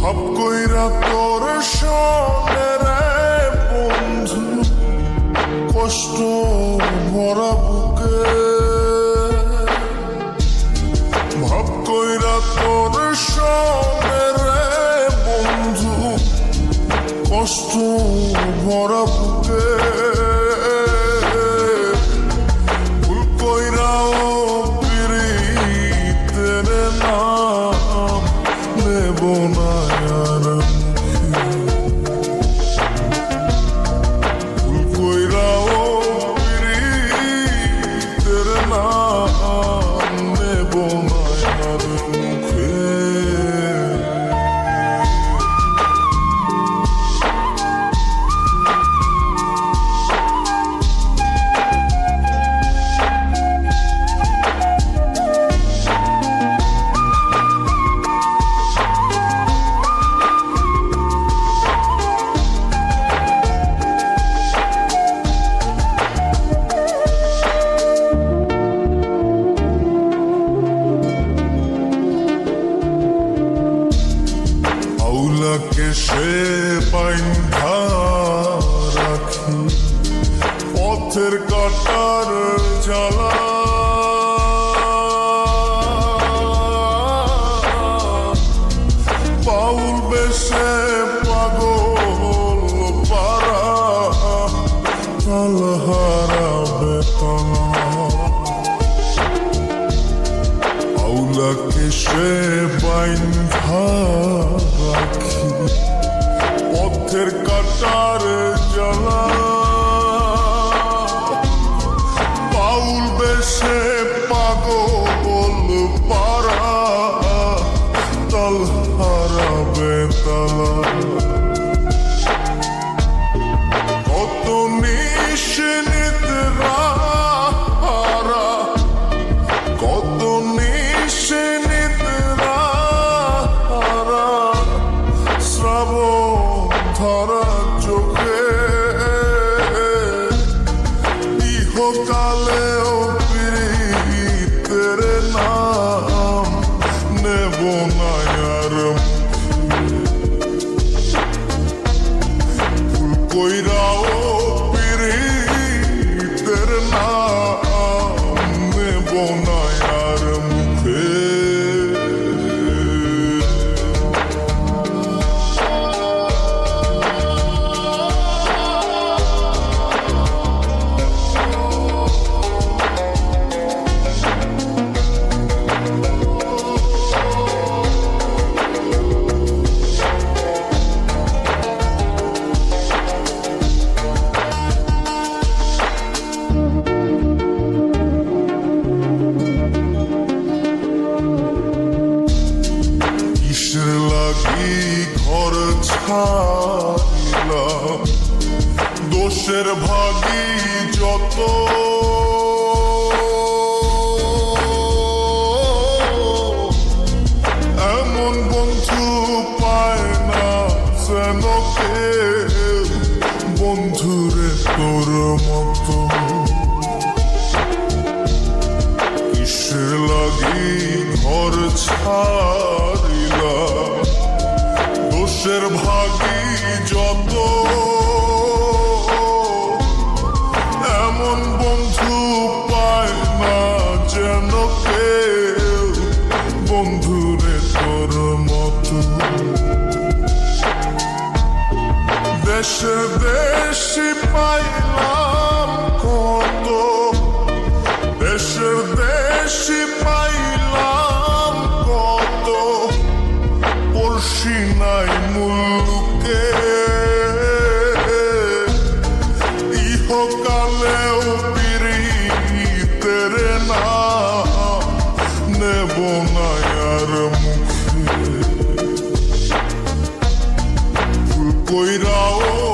ভাব কইরা তোর সনে রে বন্ধু, কষ্ট ভরা বুকে ভাব কইরা তোর সনে রে বন্ধু, কষ্ট ভরা বুকে ভুল কইরাও পিরিতের নাম নেব না আর ভুল কইরাও পিরিতের নাম নেব না আর মুখে। আউলাকে সে বাইন্ধা রাখি পথের কাটার জ্বালা, বাউল বেশে পাগল পারা তালহারা বেতনা। আউলাকে সে বাইন্ধা রাখি পথের কাটার জ্বালা, বাউল বেশে পাগল পারা তালহারা বেতালা। কত নিশিনিদ্রা হারা, কত নিশিনিদ্রা হারা শ্রাবণ ধরা চোখে ইহকালেও পিরিতের নাম নেব না আর ভুল কইরাও পিরিতের নাম নেব না আর মুখে। কিসের লাগি ঘর ছাড়িলাম, দোষের ভাগী যত এমন বন্ধু পায় না যেন কেউ বন্ধুরে তোর মতো। কিসের লাগি ঘর ছাড়িলা, দোষের ভাগী যত এমন বন্ধু পায় না যেন কেউ বন্ধুরে তোর মতো। দেশে দেশি পাইলাম কত, দেশের দেশি পাইলাম কত, পড়শি নাই মুলুকে ইহকালেও পিরিতের নাম নেব না আর মুখে। ভুল কইরাও